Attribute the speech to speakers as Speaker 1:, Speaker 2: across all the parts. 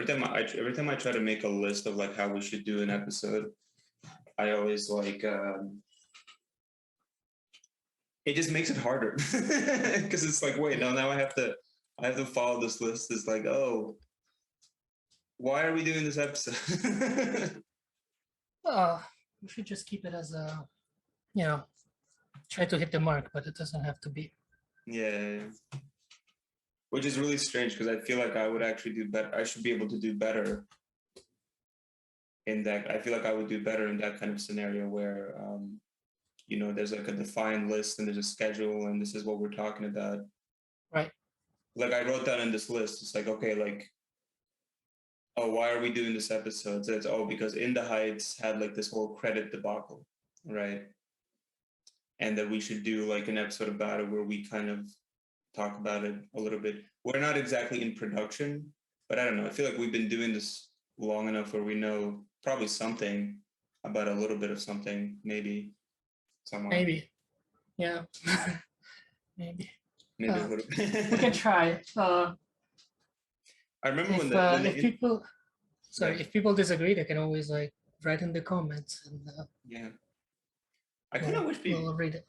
Speaker 1: every time I try to make a list of like how we should do an episode, I always like it just makes it harder because it's like, wait, now I have to follow this list. It's like, oh, why are we doing this episode?
Speaker 2: We should just keep it as a, you know, try to hit the mark, but it doesn't have to be.
Speaker 1: Yeah. Which is really strange because I feel like I would actually do better. I should be able to do better in that. I feel like I would do better in that kind of scenario where, there's like a defined list and there's a schedule and this is what we're talking about.
Speaker 2: Right.
Speaker 1: Like I wrote down in this list, it's like, okay, like, oh, why are we doing this episode? So it's, because In the Heights had like this whole credit debacle, right? And that we should do like an episode about it where we kind of talk about it a little bit. We're not exactly in production, but I don't know. I feel like we've been doing this long enough where we know probably something about a little bit of something, maybe somewhere.
Speaker 2: Maybe. Yeah. Maybe.
Speaker 1: Maybe a little bit.
Speaker 2: We can try.
Speaker 1: I remember
Speaker 2: if people disagree, they can always like write in the comments and
Speaker 1: yeah. I kind of wish
Speaker 2: we'll read it.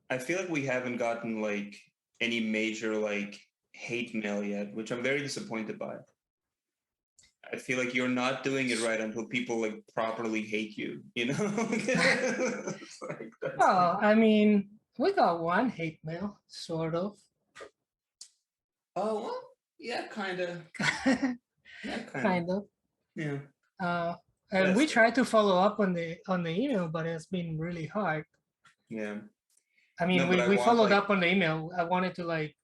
Speaker 1: I feel like we haven't gotten like any major like hate mail yet, which I'm very disappointed by. I feel like you're not doing it right until people like properly hate you, you know?
Speaker 2: I mean, we got one hate mail, sort of.
Speaker 1: Oh, well, yeah, kind of. Yeah,
Speaker 2: kind of.
Speaker 1: Yeah.
Speaker 2: And we tried to follow up on the email, but it's been really hard.
Speaker 1: Yeah.
Speaker 2: I mean, we followed up on the email. I wanted to like,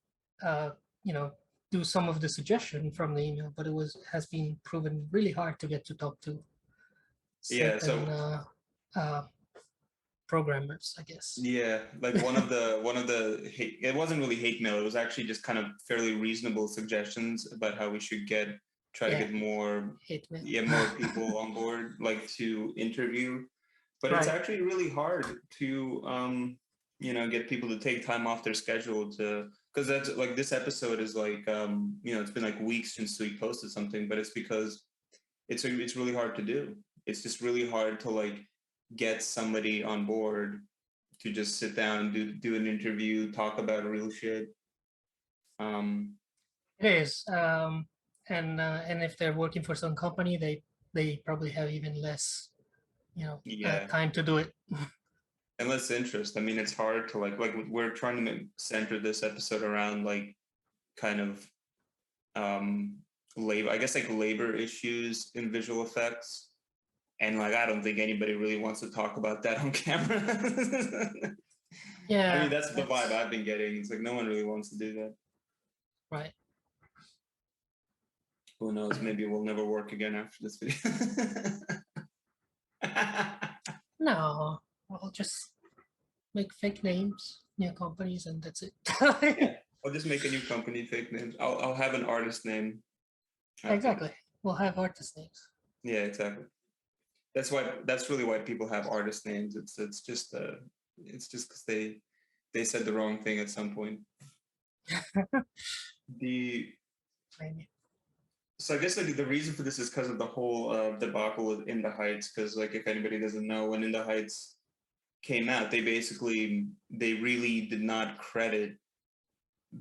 Speaker 2: do some of the suggestion from the email, but has been proven really hard to get to talk to certain programmers, I guess.
Speaker 1: Yeah, like one of the hate, it wasn't really hate mail. It was actually just kind of fairly reasonable suggestions about how we should try to get more more people on board, like to interview. But It's actually really hard to get people to take time off their schedule because that's like this episode is like it's been like weeks since we posted something, but it's because it's really hard to do. It's just really hard to like get somebody on board to just sit down, do an interview, talk about real shit.
Speaker 2: It is, and if they're working for some company, they probably have even less, time to do it.
Speaker 1: And less interest. I mean, it's hard to like we're trying to center this episode around like kind of labor, I guess, like labor issues in visual effects. And like, I don't think anybody really wants to talk about that on camera.
Speaker 2: Yeah.
Speaker 1: I mean, that's the vibe I've been getting. It's like, no one really wants to do that.
Speaker 2: Right.
Speaker 1: Who knows? Maybe we'll never work again after this video.
Speaker 2: No, I'll just make fake names, new companies, and that's it.
Speaker 1: Yeah, I'll just make a new company, fake names. I'll have an artist name.
Speaker 2: Exactly. We'll have artist names.
Speaker 1: Yeah, exactly. That's really why people have artist names. It's just because they said the wrong thing at some point. So I guess like the reason for this is because of the whole debacle with In the Heights. Because like if anybody doesn't know, when In the Heights came out, they really did not credit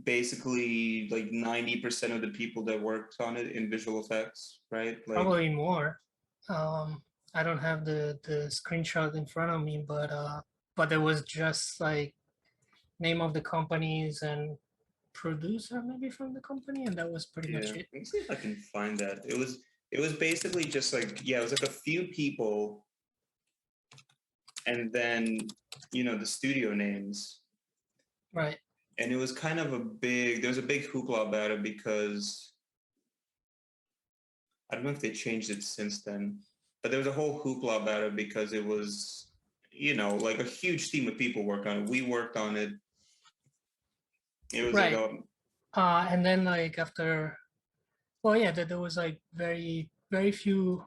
Speaker 1: basically like 90% of the people that worked on it in visual effects, right? Like,
Speaker 2: probably more. I don't have the screenshot in front of me, but there was just like name of the companies and producer maybe from the company, and that was pretty much it.
Speaker 1: Let me see if I can find that. It was basically just like, it was like a few people and then the studio names.
Speaker 2: Right.
Speaker 1: And it was kind of there was a big hoopla about it because I don't know if they changed it since then, but there was a whole hoopla about it because it was, like a huge team of people worked on it. We worked on it. It was
Speaker 2: right.
Speaker 1: Like
Speaker 2: and then like after, there was like very, very few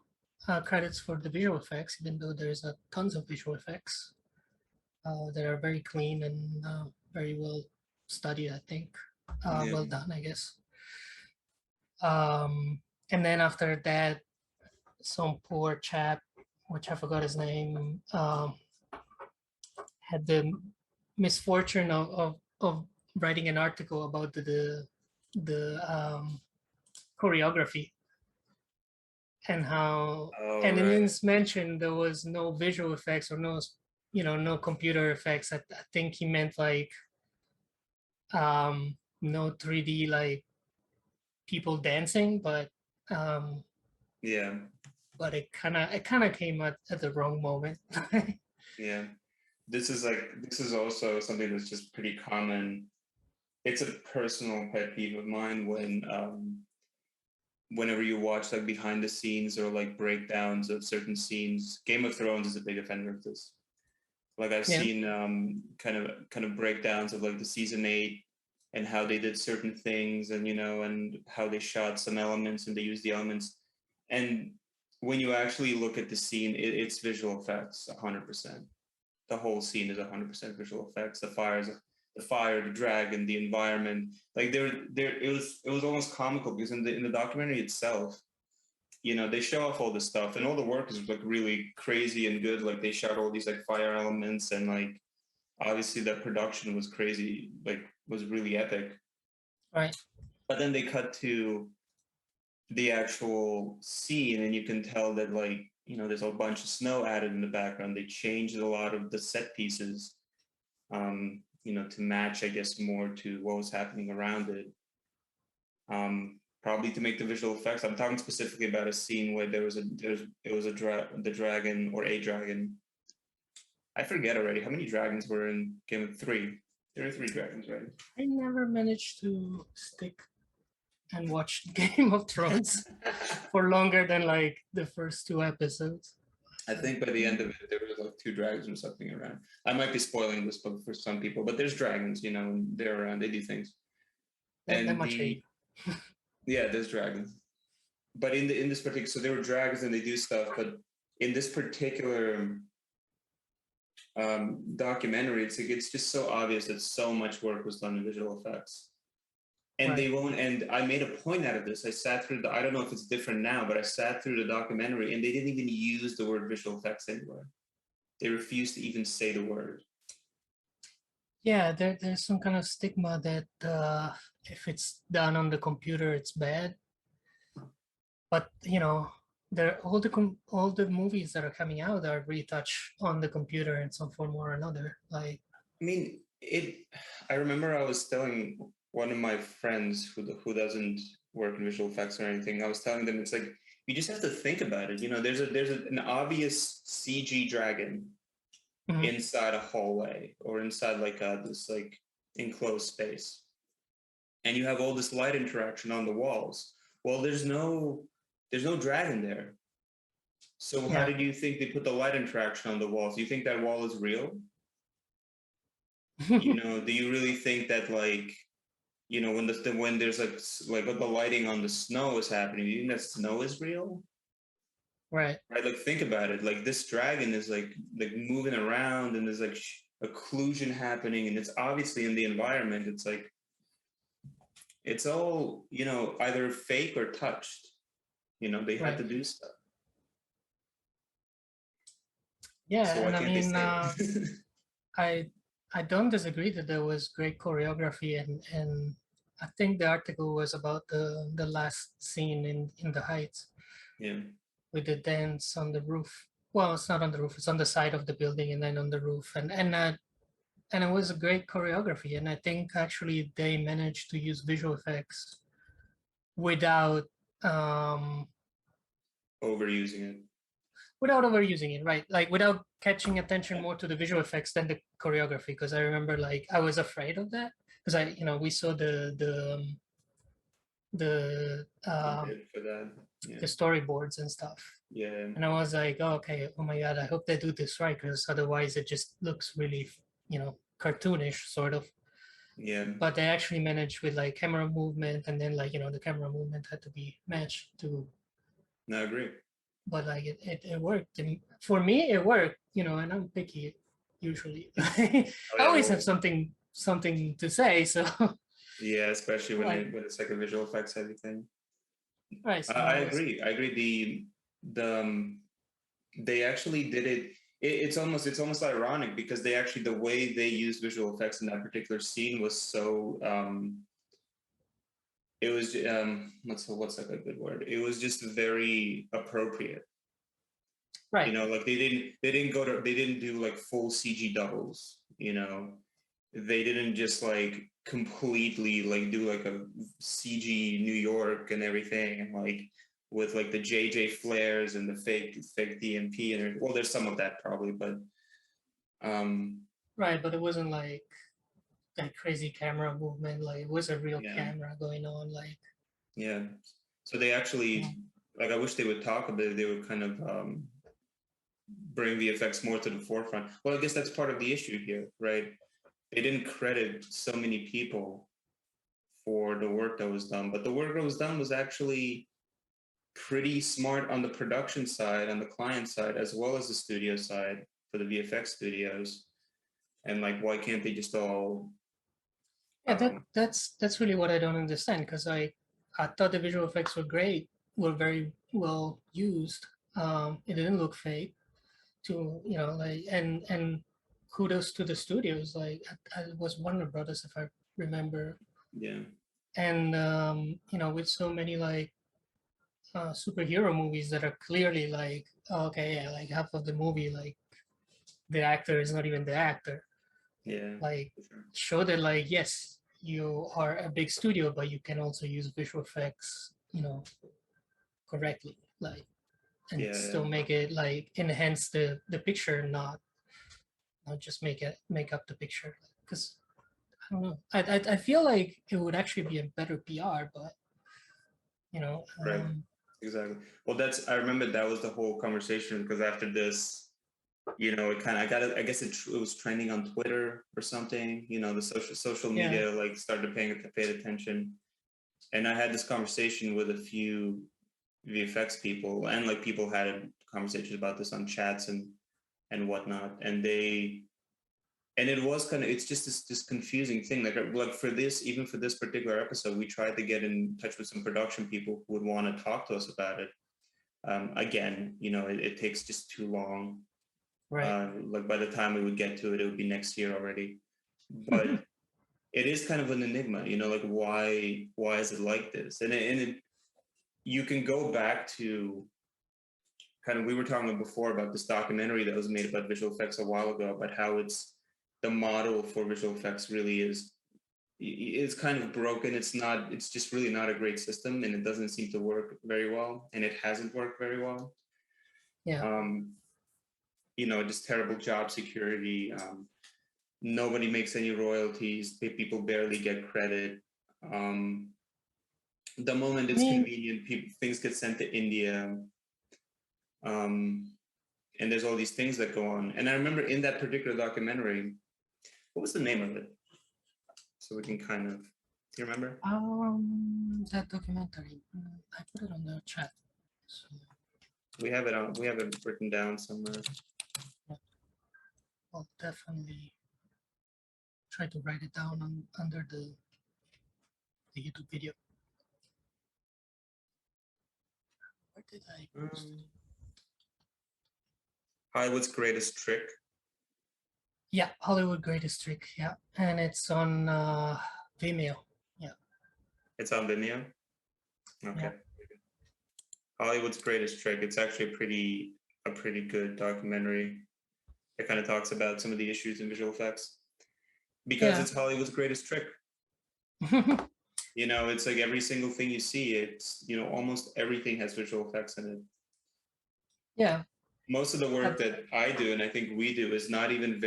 Speaker 2: credits for the visual effects, even though there's tons of visual effects that are very clean and very well studied, I think. Well done, I guess. and then after that, some poor chap, which I forgot his name, had the misfortune of writing an article about the choreography and how, and in his mention there was no visual effects or no, no computer effects. I think he meant like no 3D like people dancing, but
Speaker 1: yeah,
Speaker 2: but it kind of came at the wrong moment.
Speaker 1: yeah. This is also something that's just pretty common. It's a personal pet peeve of mine when whenever you watch like behind the scenes or like breakdowns of certain scenes. Game of Thrones is a big offender of this. Like I've seen kind of breakdowns of like the season 8 and how they did certain things, and and how they shot some elements and they used the elements. And when you actually look at the scene, it's visual effects 100%. The whole scene is 100% visual effects. The fire, the dragon, the environment. Like it was almost comical because in the documentary itself, they show off all this stuff and all the work is like really crazy and good. Like they shot all these like fire elements and like obviously the production was crazy, like was really epic.
Speaker 2: Right.
Speaker 1: But then they cut to the actual scene and you can tell that like, there's a bunch of snow added in the background. They changed a lot of the set pieces, to match, I guess, more to what was happening around it. Probably to make the visual effects. I'm talking specifically about a scene where the dragon or a dragon. I forget already how many dragons were in Game of 3. There are 3 dragons, right?
Speaker 2: I never managed to stick and watch Game of Thrones for longer than like the first 2 episodes.
Speaker 1: I think by the end of it, there was like 2 dragons or something around. I might be spoiling this book for some people, but there's dragons, and they're around. They do things.
Speaker 2: And that much hate.
Speaker 1: Yeah, there's dragons. But in this particular, so there were dragons and they do stuff. But in this particular documentary, it's just so obvious that so much work was done in visual effects. And they won't, and I made a point out of this. I sat through I don't know if it's different now, but I sat through the documentary and they didn't even use the word visual effects anywhere. They refused to even say the word.
Speaker 2: Yeah, there's some kind of stigma that if it's done on the computer, it's bad. But all the movies that are coming out are retouched on the computer in some form or another. Like,
Speaker 1: I mean, I remember I was telling one of my friends who doesn't work in visual effects or anything. I was telling them it's like you just have to think about it. There's an obvious CG dragon inside a hallway or inside like this like enclosed space, and you have all this light interaction on the walls. Well, there's no dragon there. So how did you think they put the light interaction on the walls? Do you think that wall is real? Do you really think that like, when there's like the lighting on the snow is happening, do you think that snow is real?
Speaker 2: Right.
Speaker 1: Like think about it. Like this dragon is like moving around and there's like occlusion happening and it's obviously in the environment. It's like it's all, either fake or touched. They had to do stuff.
Speaker 2: Yeah, so and I mean, I don't disagree that there was great choreography, and I think the article was about the last scene in the Heights.
Speaker 1: Yeah.
Speaker 2: With the dance on the roof. Well, it's not on the roof; it's on the side of the building, and then on the roof, and it was a great choreography. And I think actually they managed to use visual effects without
Speaker 1: overusing it.
Speaker 2: Without overusing it, right? Like without catching attention more to the visual effects than the choreography. Because I remember, like, I was afraid of that because we saw the storyboards and stuff.
Speaker 1: Yeah.
Speaker 2: And I was like, oh, okay, oh my God, I hope they do this right, because otherwise it just looks really, cartoonish sort of.
Speaker 1: Yeah.
Speaker 2: But they actually managed with like camera movement, and then like, the camera movement had to be matched to.
Speaker 1: No, I agree.
Speaker 2: But like it worked. And for me, it worked, and I'm picky usually. I always have something to say. So
Speaker 1: yeah, especially when it's like a visual effects heavy thing.
Speaker 2: Right. So
Speaker 1: I agree. I agree. They actually did it. It's almost ironic because the way they used visual effects in that particular scene was so it was what's like a good word? It was just very appropriate.
Speaker 2: right.
Speaker 1: You know, like they didn't do like full CG doubles, you know. They didn't just like completely like do like a CG New York and everything and like with like the JJ flares and the fake DMP and well there's some of that probably, but
Speaker 2: right, but it wasn't like that crazy camera movement, like it was a real
Speaker 1: yeah.
Speaker 2: camera going on, like
Speaker 1: Yeah. So they actually like I wish they would talk about it, they would kind of bring VFX more to the forefront. Well, I guess that's part of the issue here, right? They didn't credit so many people for the work that was done, but the work that was done was actually pretty smart on the production side, on the client side, as well as the studio side for the VFX studios. And like, why can't they just all?
Speaker 2: yeah, that's really what I don't understand, because I thought the visual effects were great, were very well used. It didn't look fake, to like, and kudos to the studios. Like I was Warner Brothers, if I remember.
Speaker 1: Yeah.
Speaker 2: And with so many like superhero movies that are clearly like, okay, yeah, like half of the movie, like the actor is not even the actor.
Speaker 1: Yeah.
Speaker 2: Like
Speaker 1: Sure.
Speaker 2: show that, like, yes, you are a big studio, but you can also use visual effects, correctly, like, and
Speaker 1: Yeah.
Speaker 2: still make it like enhance the picture, not just make up the picture. Because I don't know, I feel like it would actually be a better PR, but
Speaker 1: Right. Exactly. Well, I remember that was the whole conversation because after this, it kind of, I guess it was trending on Twitter or something, the social media, like started paid attention. And I had this conversation with a few VFX people and like people had conversations about this on chats and whatnot. And it was kind of, it's just this confusing thing. Like for this, even for this particular episode, we tried to get in touch with some production people who would want to talk to us about it. Again, it takes just too long.
Speaker 2: right.
Speaker 1: Like by the time we would get to it, it would be next year already. But it is kind of an enigma, like why is it like this? And you can go back to kind of, we were talking before about this documentary that was made about visual effects a while ago, about how the model for visual effects really is kind of broken. It's just really not a great system, and it doesn't seem to work very well, and it hasn't worked very well.
Speaker 2: Yeah.
Speaker 1: Just terrible job security. Nobody makes any royalties. People barely get credit. The moment it's convenient, things get sent to India. And there's all these things that go on. And I remember in that particular documentary, what was the name of it? So we can kind of, do you remember?
Speaker 2: That documentary, I put it on the chat. So.
Speaker 1: We have it written down somewhere.
Speaker 2: Yeah. I'll definitely try to write it down under the YouTube video. Where did I post it?
Speaker 1: Hollywood's Greatest Trick.
Speaker 2: Yeah, Hollywood Greatest Trick. Yeah, and it's on Vimeo. Yeah.
Speaker 1: It's on Vimeo. Okay. Yeah. Hollywood's Greatest Trick. It's actually a pretty good documentary. It kind of talks about some of the issues in visual effects because it's Hollywood's greatest trick. It's like every single thing you see, it's almost everything has visual effects in it.
Speaker 2: Yeah.
Speaker 1: Most of the work that I do, and I think we do, is not even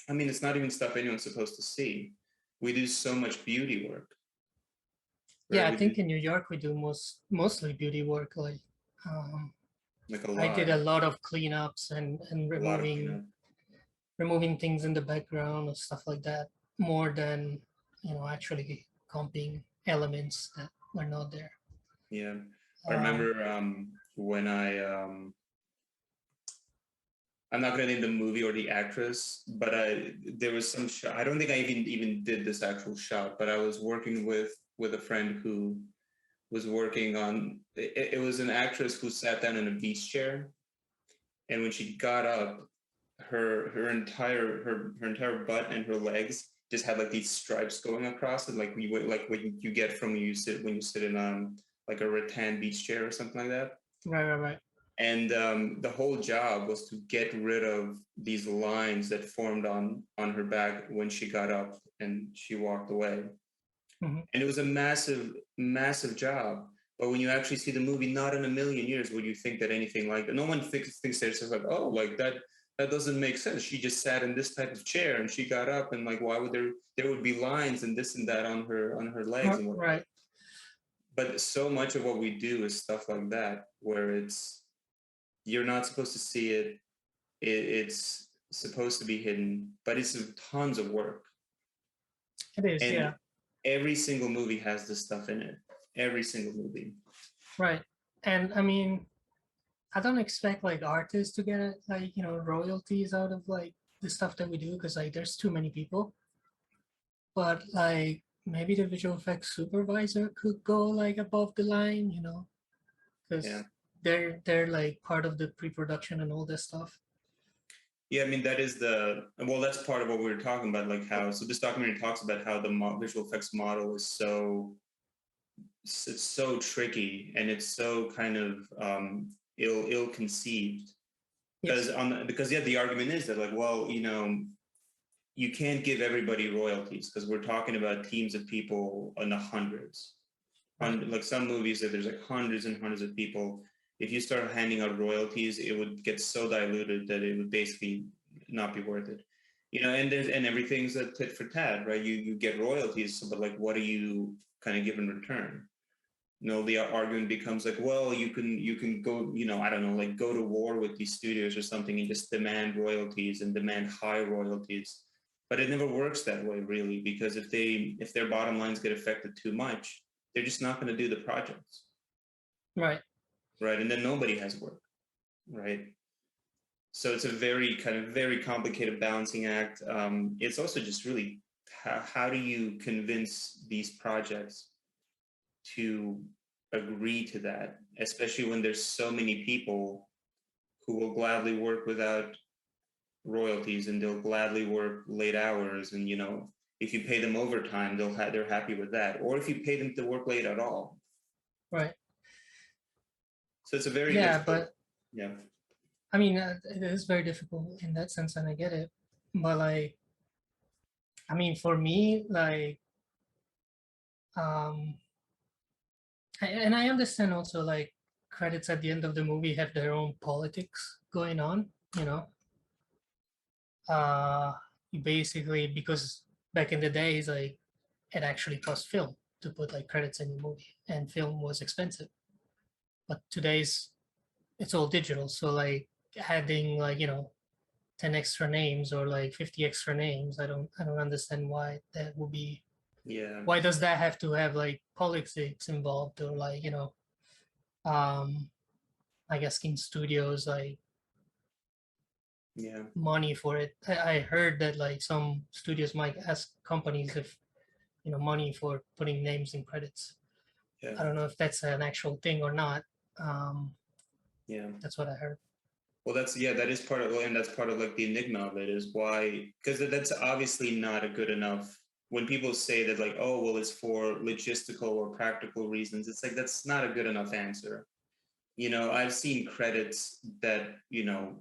Speaker 1: it's not even stuff anyone's supposed to see. We do so much beauty work.
Speaker 2: Right? Yeah, I think in New York we do mostly beauty work. Like
Speaker 1: a lot.
Speaker 2: I did a lot of cleanups and removing things in the background or stuff like that, more than actually comping elements that were not there.
Speaker 1: Yeah, I remember when I'm not going to name the movie or the actress, but there was some shot. I don't think I even did this actual shot, but I was working with a friend who was working on it was an actress who sat down in a beach chair, and when she got up, her entire butt and her legs just had like these stripes going across it, like what you get from when you sit in like a rattan beach chair or something like that.
Speaker 2: Right.
Speaker 1: And the whole job was to get rid of these lines that formed on her back when she got up and she walked away.
Speaker 2: Mm-hmm.
Speaker 1: And it was a massive job. But when you actually see the movie, not in a million years would you think that anything like that. No one thinks there's like, oh, like that doesn't make sense. She just sat in this type of chair and she got up, and like, why would there would be lines and this and that on her legs and whatnot.
Speaker 2: Right.
Speaker 1: But so much of what we do is stuff like that, where you're not supposed to see it. It's supposed to be hidden, but it's tons of work.
Speaker 2: It is,
Speaker 1: and
Speaker 2: yeah.
Speaker 1: Every single movie has this stuff in it. Every single movie.
Speaker 2: Right. And I mean, I don't expect like artists to get like, you know, royalties out of like the stuff that we do, because like there's too many people. But like maybe the visual effects supervisor could go like above the line, you know, because they're like part of the pre-production and all this stuff.
Speaker 1: Yeah, I mean that's part of what we were talking about, like how this documentary talks about how the visual effects model is it's so tricky, and it's so kind of ill-conceived. Because the argument is that like, well, you know, you can't give everybody royalties because we're talking about teams of people in the hundreds. On like some movies that there's like hundreds and hundreds of people. If you start handing out royalties, it would get so diluted that it would basically not be worth it. You know, and everything's a tit for tat, right? You get royalties, but like, what do you kind of give in return? You know, the argument becomes like, well, you can go, you know, I don't know, like go to war with these studios or something and just demand royalties and demand high royalties. But it never works that way, really, because if their bottom lines get affected too much, they're just not going to do the projects.
Speaker 2: Right.
Speaker 1: And then nobody has work. Right. So it's a very complicated balancing act. It's also just really how do you convince these projects to agree to that, especially when there's so many people who will gladly work without royalties, and they'll gladly work late hours, and you know, if you pay them overtime, they're happy with that, or if you pay them to work late at all.
Speaker 2: Right.
Speaker 1: So it's a very
Speaker 2: difficult. I mean, it is very difficult in that sense, and I get it. But like, I mean, for me, like, and I understand also like credits at the end of the movie have their own politics going on, you know. Basically, because back in the days, like, it actually cost film to put like credits in the movie, and film was expensive. But today's it's all digital, so like adding like, you know, 10 extra names or like 50 extra names, I don't understand why that would be. Why does that have to have like politics involved, or like, you know, like asking studios like money for it? I heard that like some studios might ask companies if, you know, money for putting names in credits. I don't know if that's an actual thing or not. That's what I heard.
Speaker 1: Well, that is part of, and that's part of like the enigma of it, is why, because that's obviously not a good enough. When people say that like, oh, well, it's for logistical or practical reasons, it's like, that's not a good enough answer. You know, I've seen credits that, you know,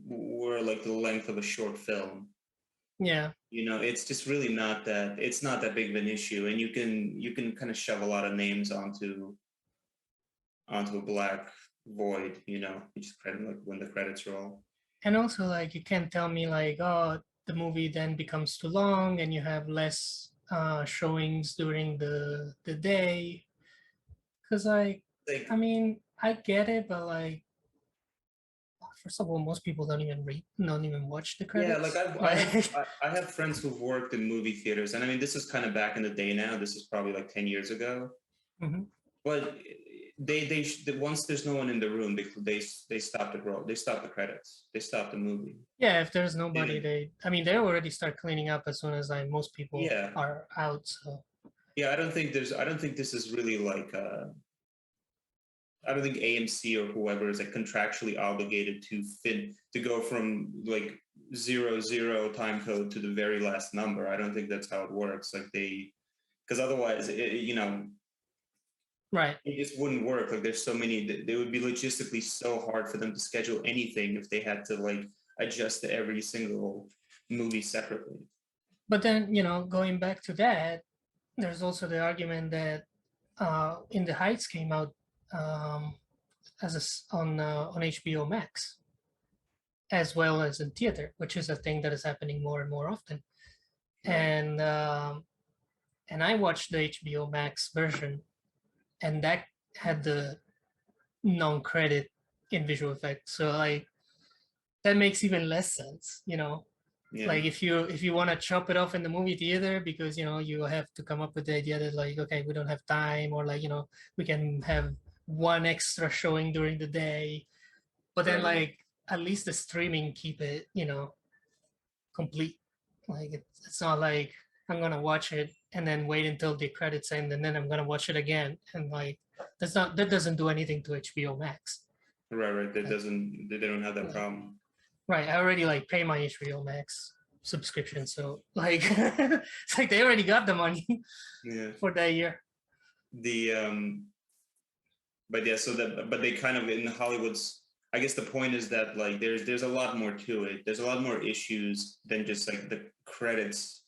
Speaker 1: were like the length of a short film.
Speaker 2: Yeah.
Speaker 1: You know, it's just really it's not that big of an issue. And you can kind of shove a lot of names onto a black void, you know, you just credit like when the credits roll.
Speaker 2: And also like, you can't tell me like, oh, the movie then becomes too long and you have less showings during the day. Because like, I mean, I get it, but like, first of all, most people don't even watch the credits.
Speaker 1: Yeah, I have friends who've worked in movie theaters, and I mean, this is kind of back in the day now. This is probably like 10 years ago.
Speaker 2: Mm-hmm.
Speaker 1: But they once there's no one in the room, they stop the roll. They stop the credits. They stop the movie.
Speaker 2: Yeah, if there's nobody, they already start cleaning up as soon as like most people are out. So
Speaker 1: yeah, I don't think this is really like I don't think AMC or whoever is like contractually obligated to go from like 00 time code to the very last number. I don't think that's how it works. Like because otherwise,
Speaker 2: right,
Speaker 1: it just wouldn't work. Like there's so many, they would be logistically so hard for them to schedule anything if they had to like adjust to every single movie separately.
Speaker 2: But then, going back to that, there's also the argument that In the Heights came out on HBO Max, as well as in theater, which is a thing that is happening more and more often. Right. And I watched the HBO Max version, and that had the non-credit in visual effects. So like that makes even less sense, Yeah. Like if you want to chop it off in the movie theater because you have to come up with the idea that like, okay, we don't have time, or like we can have one extra showing during the day, but then like at least the streaming keep it complete. Like it's not like I'm gonna watch it and then wait until the credits end and then I'm gonna watch it again, and like that doesn't do anything to HBO Max.
Speaker 1: Right. They don't have that problem.
Speaker 2: Right. I already like pay my HBO Max subscription, so like it's like they already got the money for that year.
Speaker 1: But yeah, but they kind of in Hollywood's, I guess the point is that like there's a lot more to it. There's a lot more issues than just like the credits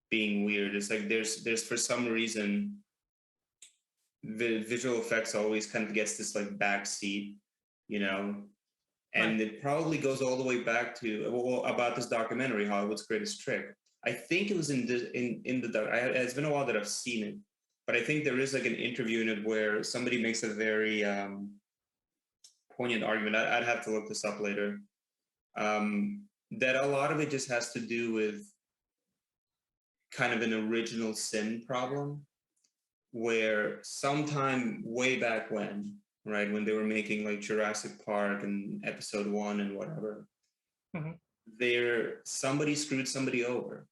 Speaker 1: being weird. It's like there's for some reason the visual effects always kind of gets this like backseat, and right. It probably goes all the way back to about this documentary, Hollywood's Greatest Trick. I think it was in the it's been a while that I've seen it, but I think there is like an interview in it where somebody makes a very poignant argument. I'd have to look this up later. That a lot of it just has to do with kind of an original sin problem, where sometime way back when, right, when they were making like Jurassic Park and Episode 1 and whatever, somebody screwed somebody over.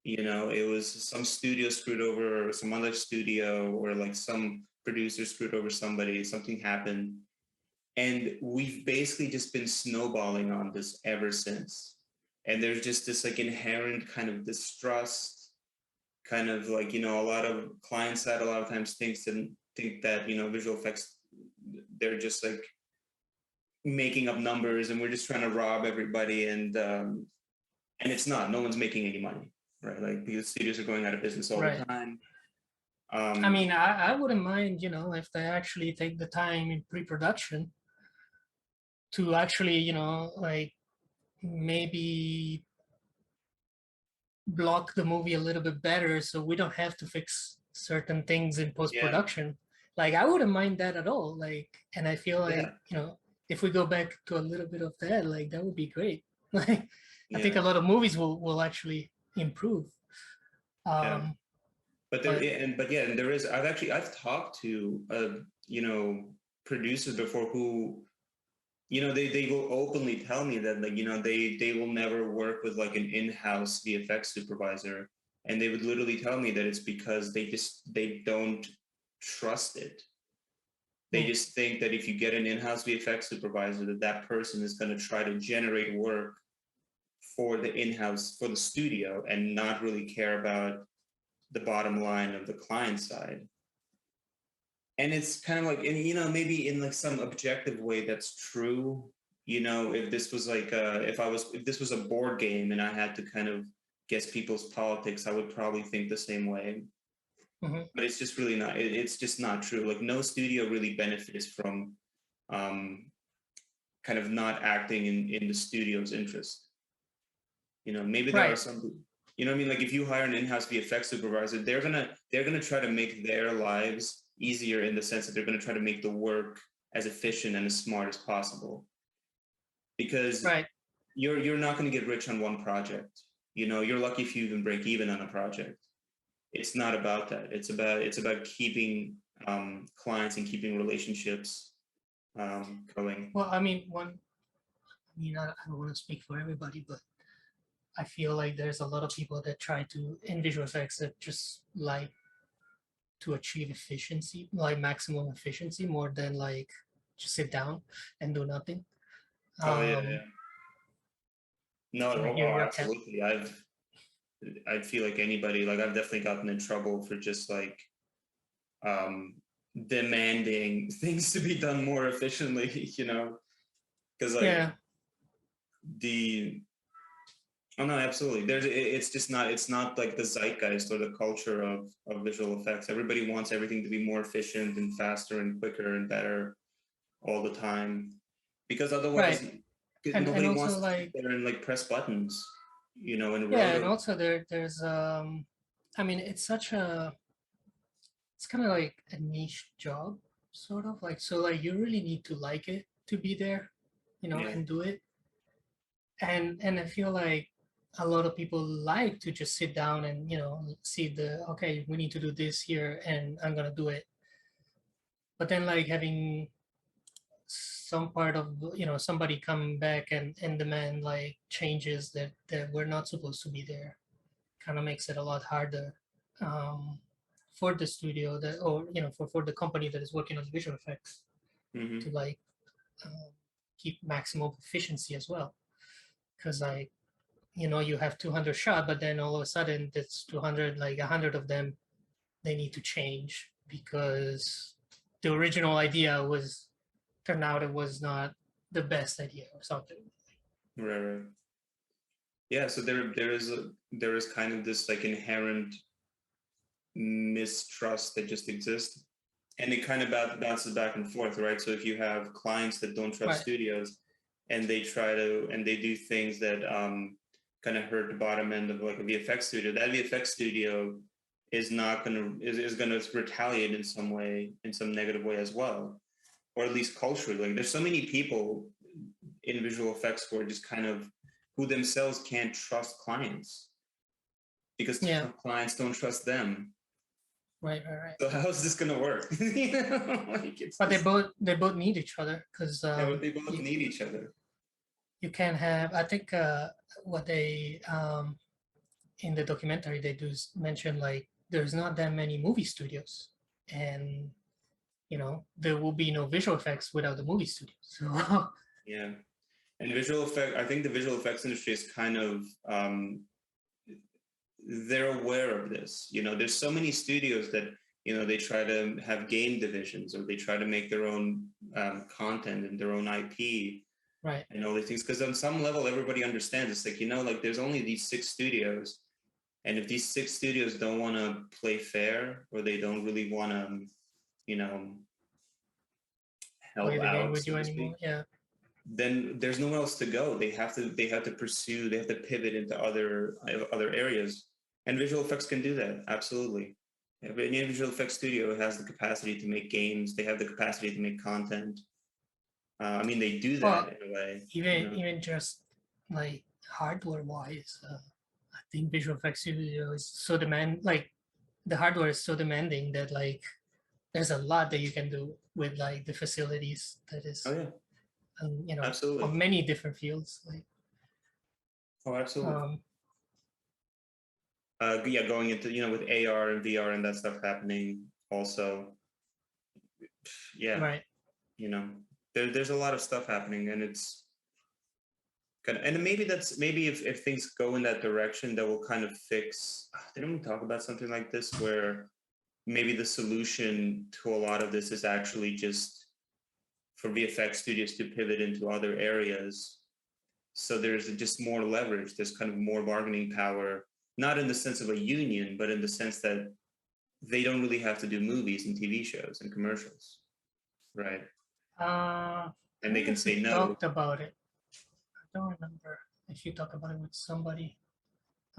Speaker 1: It was some studio screwed over some other studio, or like some producer screwed over somebody, something happened. And we've basically just been snowballing on this ever since. And there's just this like inherent kind of distrust, kind of like, a lot of client side a lot of times think that, visual effects, they're just like making up numbers and we're just trying to rob everybody. And it's not, no one's making any money, right? Like because studios are going out of business all the time.
Speaker 2: I mean, I wouldn't mind, if they actually take the time in pre-production to actually, like maybe block the movie a little bit better so we don't have to fix certain things in post-production. Yeah. Like I wouldn't mind that at all. Like, and I feel like, if we go back to a little bit of that, like that would be great. Like I think a lot of movies will actually improve.
Speaker 1: And there is, I've talked to producers before who they will openly tell me that like they will never work with like an in-house VFX supervisor, and they would literally tell me that it's because they don't trust it. They just think that if you get an in-house VFX supervisor, that person is going to try to generate work for the studio and not really care about the bottom line of the client side. And it's kind of like, and maybe in like some objective way that's true. If this was like if this was a board game and I had to kind of guess people's politics, I would probably think the same way. But it's just really not. It's just not true. Like no studio really benefits from kind of not acting in the studio's interest. Maybe there are some. I mean, like if you hire an in-house VFX supervisor, they're gonna try to make their lives easier in the sense that they're going to try to make the work as efficient and as smart as possible. Because you're not going to get rich on one project. You're lucky if you even break even on a project. It's not about that. It's about keeping clients and keeping relationships going.
Speaker 2: Well, I mean, I don't want to speak for everybody, but I feel like there's a lot of people that try to, in visual effects, that just like to achieve efficiency, like maximum efficiency, more than like just sit down and do nothing.
Speaker 1: Oh yeah. No,
Speaker 2: Cap.
Speaker 1: absolutely. I feel like anybody, like I've definitely gotten in trouble for just like demanding things to be done more efficiently, because like the oh no, absolutely. It's not like the zeitgeist or the culture of visual effects. Everybody wants everything to be more efficient and faster and quicker and better all the time, because otherwise nobody
Speaker 2: and
Speaker 1: wants
Speaker 2: also
Speaker 1: to sit there and like press buttons, in a
Speaker 2: yeah,
Speaker 1: row.
Speaker 2: and also there's I mean it's kind of like a niche job, sort of like, so like you really need to like it to be there, and do it. And I feel like a lot of people like to just sit down and see okay, we need to do this here and I'm gonna do it. But then like having some part of somebody come back and demand like changes that were not supposed to be there, kind of makes it a lot harder for the studio that, or for the company that is working on visual effects, to like keep maximum efficiency as well. Because like you have 200 shot, but then all of a sudden that's 200, like 100 of them they need to change because the original idea was turned out it was not the best idea or something.
Speaker 1: Right. Yeah, so there is kind of this like inherent mistrust that just exists, and it kind of bounces back and forth, right? So if you have clients that don't trust studios, and they do things that kind of hurt the bottom end of like a VFX studio, that VFX studio is gonna retaliate in some way, in some negative way as well, or at least culturally. Like there's so many people in visual effects who are just kind of, who themselves can't trust clients because clients don't trust them.
Speaker 2: Right.
Speaker 1: So how is this gonna work?
Speaker 2: But they both need each other, because
Speaker 1: they both need each other.
Speaker 2: You can't have. I think what they in the documentary they do mention, like there's not that many movie studios, and there will be no visual effects without the movie studios. So
Speaker 1: yeah, and I think the visual effects industry is kind of they're aware of this. There's so many studios that they try to have game divisions, or they try to make their own content and their own IP,
Speaker 2: right,
Speaker 1: and all these things, because on some level everybody understands it's like, like there's only these 6 studios, and if these 6 studios don't want to play fair, or they don't really want to help
Speaker 2: play the game
Speaker 1: out,
Speaker 2: with
Speaker 1: so
Speaker 2: you
Speaker 1: to
Speaker 2: anymore.
Speaker 1: speak,
Speaker 2: Yeah,
Speaker 1: then there's nowhere else to go. They have to pivot into other areas, and visual effects can do that. Absolutely. Any visual effects studio has the capacity to make games. They have the capacity to make content. I mean, they do that in a way.
Speaker 2: Even just like hardware wise, I think visual effects studio is so like the hardware is so demanding that like there's a lot that you can do with like the facilities that is,
Speaker 1: absolutely,
Speaker 2: on many different fields. Like,
Speaker 1: absolutely. Going into with AR and VR and that stuff happening also. Yeah,
Speaker 2: right.
Speaker 1: There's a lot of stuff happening, and it's kind of, and maybe if things go in that direction, that will kind of fix. Didn't we talk about something like this, where maybe the solution to a lot of this is actually just for VFX studios to pivot into other areas, so there's just more leverage, there's kind of more bargaining power, not in the sense of a union, but in the sense that they don't really have to do movies and TV shows and commercials, right? And they can say no.
Speaker 2: Talked about it. I don't remember if you talk about it with somebody.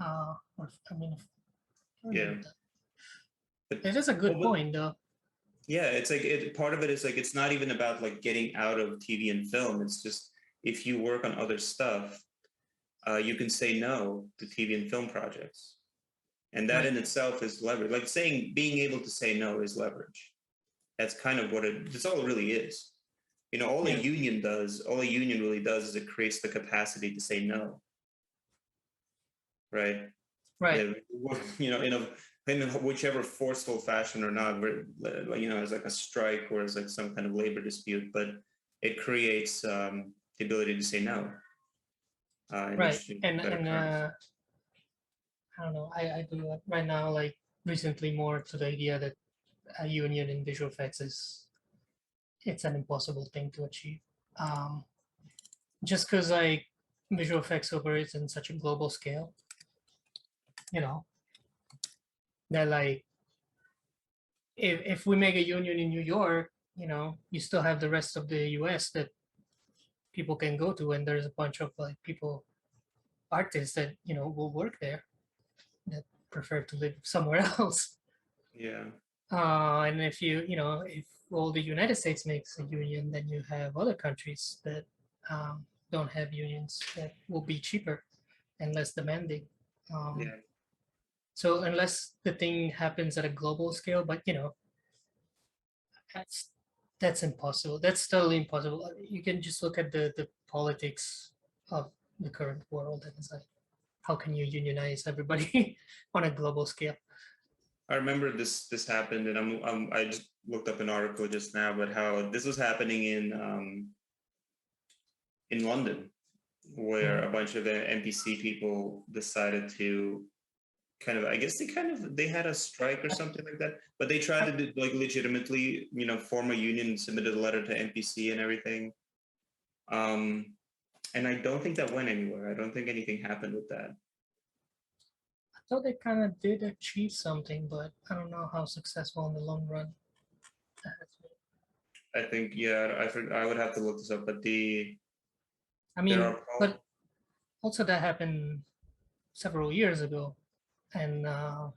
Speaker 2: Or I mean,
Speaker 1: yeah.
Speaker 2: It is a good point, though.
Speaker 1: Yeah, it's like part of it is like, it's not even about like getting out of TV and film. It's just, if you work on other stuff, you can say no to TV and film projects, and that in itself is leverage. Like being able to say no is leverage. That's kind of that's all it really is. All a union really does is it creates the capacity to say no. Right.
Speaker 2: Right.
Speaker 1: In in whichever forceful fashion or not, as like a strike or as like some kind of labor dispute, but it creates the ability to say no.
Speaker 2: Right, and I don't know. I do right now, like recently, more to the idea that a union in visual effects it's an impossible thing to achieve. Just because like visual effects operates in such a global scale, you know, that like if we make a union in New York, you still have the rest of the US that people can go to, and there's a bunch of like artists that will work there that prefer to live somewhere else.
Speaker 1: Yeah.
Speaker 2: And if all the United States makes a union, then you have other countries that don't have unions that will be cheaper and less demanding.
Speaker 1: Yeah.
Speaker 2: So unless the thing happens at a global scale, but that's impossible. That's totally impossible. You can just look at the politics of the current world, and it's like, how can you unionize everybody on a global scale?
Speaker 1: I remember this happened, and I just looked up an article just now about how this was happening in London, where a bunch of the NPC people decided to they had a strike or something like that, but they tried to like legitimately, form a union, submitted a letter to NPC and everything. And I don't think that went anywhere. I don't think anything happened with that.
Speaker 2: I thought they kind of did achieve something, but I don't know how successful in the long run.
Speaker 1: I think, yeah, I would have to look this up, but
Speaker 2: but also that happened several years ago, and I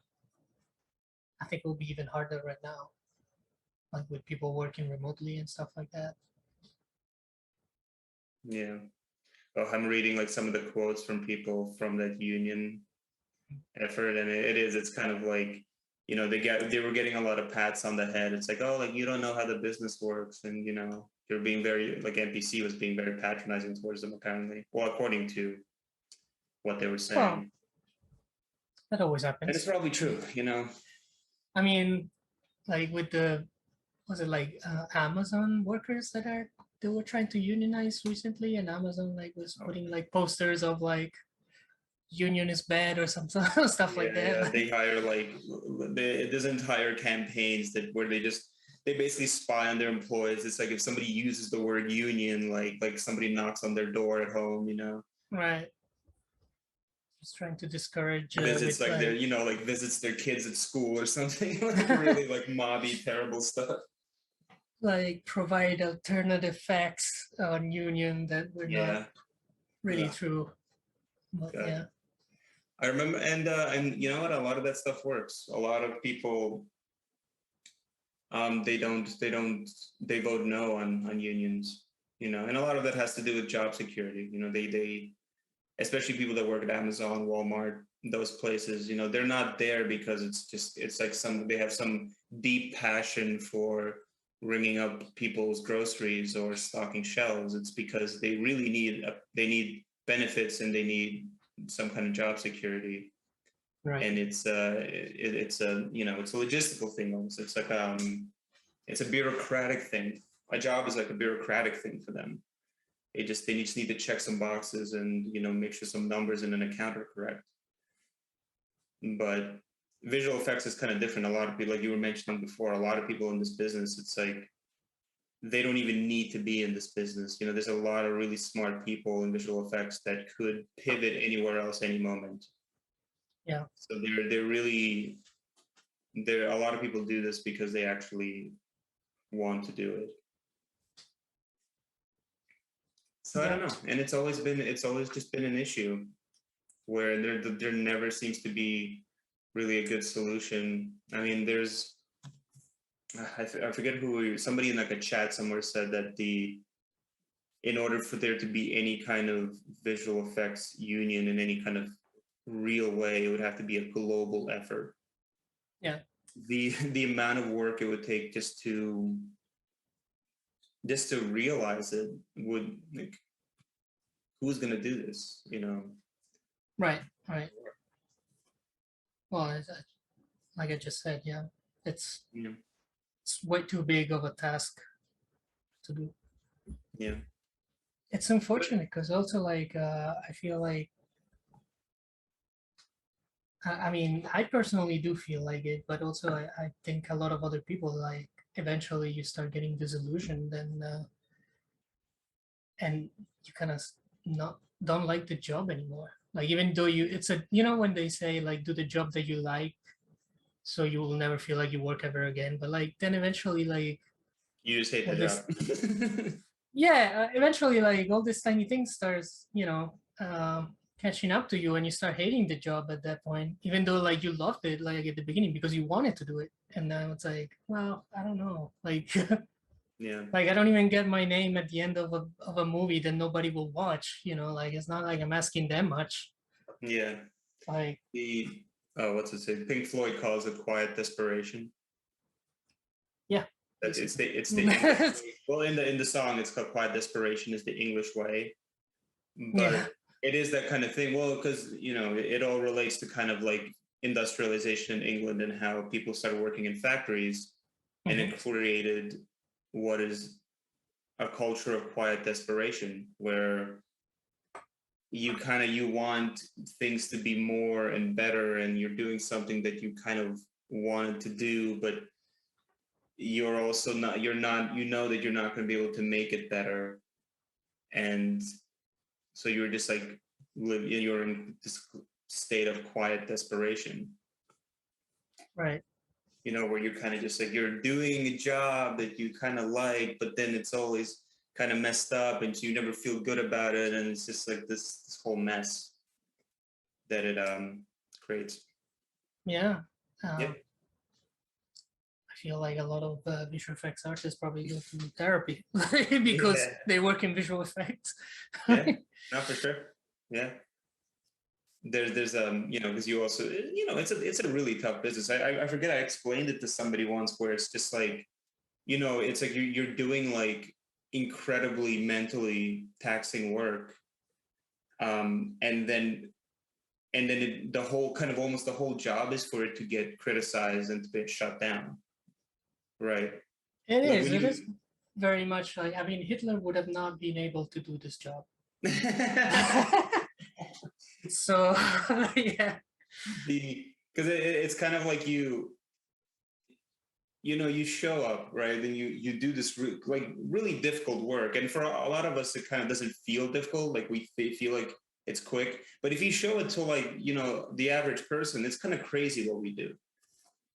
Speaker 2: think it will be even harder right now, like with people working remotely and stuff like that.
Speaker 1: Yeah. Well, I'm reading like some of the quotes from people from that union effort, and it's kind of like, they were getting a lot of pats on the head. It's like, oh, like you don't know how the business works, and you're being very, like, NPC was being very patronizing towards them, apparently. Well, according to what they were saying. Well,
Speaker 2: that always happens.
Speaker 1: And it's probably true,
Speaker 2: I mean, like with was it like Amazon workers they were trying to unionize recently, and Amazon like was putting like posters of like union is bad or some stuff like that.
Speaker 1: Yeah, they hire there's entire campaigns where they basically spy on their employees. It's like if somebody uses the word union, like somebody knocks on their door at home,
Speaker 2: Right. Just trying to discourage
Speaker 1: visits their visits their kids at school or something, like really like mobby terrible stuff.
Speaker 2: Like provide alternative facts on union that were not really true. But, yeah.
Speaker 1: I remember, and you know what? A lot of that stuff works. A lot of people, they vote no on unions, and a lot of that has to do with job security. They especially people that work at Amazon, Walmart, those places, they're not there because it's like they have some deep passion for ringing up people's groceries or stocking shelves. It's because they really need benefits, and they need some kind of job security.
Speaker 2: Right.
Speaker 1: And it's a logistical thing almost. It's like it's a bureaucratic thing. A job is like a bureaucratic thing for them. They just need to check some boxes and make sure some numbers in an account are correct. But visual effects is kind of different. A lot of people, like you were mentioning before, a lot of people in this business, it's like they don't even need to be in this business. There's a lot of really smart people in visual effects that could pivot anywhere else any moment.
Speaker 2: Yeah.
Speaker 1: So they're really a lot of people do this because they actually want to do it. So I don't know, and it's always just been an issue where there never seems to be really a good solution. I mean, I forget somebody in like a chat somewhere said that in order for there to be any kind of visual effects union in any kind of real way, it would have to be a global effort.
Speaker 2: Yeah.
Speaker 1: The amount of work it would take just to realize it would, like, who's going to do this,
Speaker 2: Right. Well, like I just said, yeah, it's
Speaker 1: Yeah.
Speaker 2: it's way too big of a task to do.
Speaker 1: Yeah.
Speaker 2: It's unfortunate because also like I feel like I mean I personally do feel like it, but also I think a lot of other people like eventually you start getting disillusioned and you kind of not don't like the job anymore. Like even though you it's a when they say like do the job that you like so you will never feel like you work ever again, but like then eventually like
Speaker 1: You just hate
Speaker 2: all
Speaker 1: the
Speaker 2: this
Speaker 1: job.
Speaker 2: yeah eventually like all this tiny thing starts catching up to you and you start hating the job at that point, even though like you loved it like at the beginning because you wanted to do it, and now it's like, well, I don't know, like
Speaker 1: Yeah.
Speaker 2: like I don't even get my name at the end of a movie that nobody will watch, like it's not like I'm asking them much.
Speaker 1: Yeah.
Speaker 2: Like
Speaker 1: The what's it say? Pink Floyd calls it quiet desperation.
Speaker 2: yeah,
Speaker 1: It's the English way. Well, in the song it's called quiet desperation is the English way, but
Speaker 2: yeah.
Speaker 1: it is that kind of thing. Well, because it all relates to kind of like industrialization in England and how people started working in factories, and
Speaker 2: Mm-hmm.
Speaker 1: it created what is a culture of quiet desperation where you want things to be more and better, and you're doing something that you kind of wanted to do, but you're also not that you're not going to be able to make it better, and so you're just like you're in this state of quiet desperation,
Speaker 2: Right.
Speaker 1: where you're kind of just like you're doing a job that you kind of like, but then it's always kind of messed up and you never feel good about it, and it's just like this whole mess that it creates.
Speaker 2: Yeah.
Speaker 1: Yeah.
Speaker 2: I feel like a lot of visual effects artists probably go through therapy because
Speaker 1: Yeah.
Speaker 2: they work in visual effects.
Speaker 1: Yeah. Not for sure. Yeah. There's because you also it's a really tough business. I forget I explained it to somebody once where it's just like it's like you're doing like incredibly mentally taxing work, and then the whole kind of almost the whole job is for it to get criticized and to be shut down, right?
Speaker 2: It
Speaker 1: Like
Speaker 2: is.
Speaker 1: when
Speaker 2: It
Speaker 1: you
Speaker 2: is very much like, I mean, Hitler would have not been able to do this job. So yeah.
Speaker 1: Because it's kind of like you show up, right, and you do this like really difficult work, and for a lot of us it kind of doesn't feel difficult, like we feel like it's quick, but if you show it to like the average person, it's kind of crazy what we do.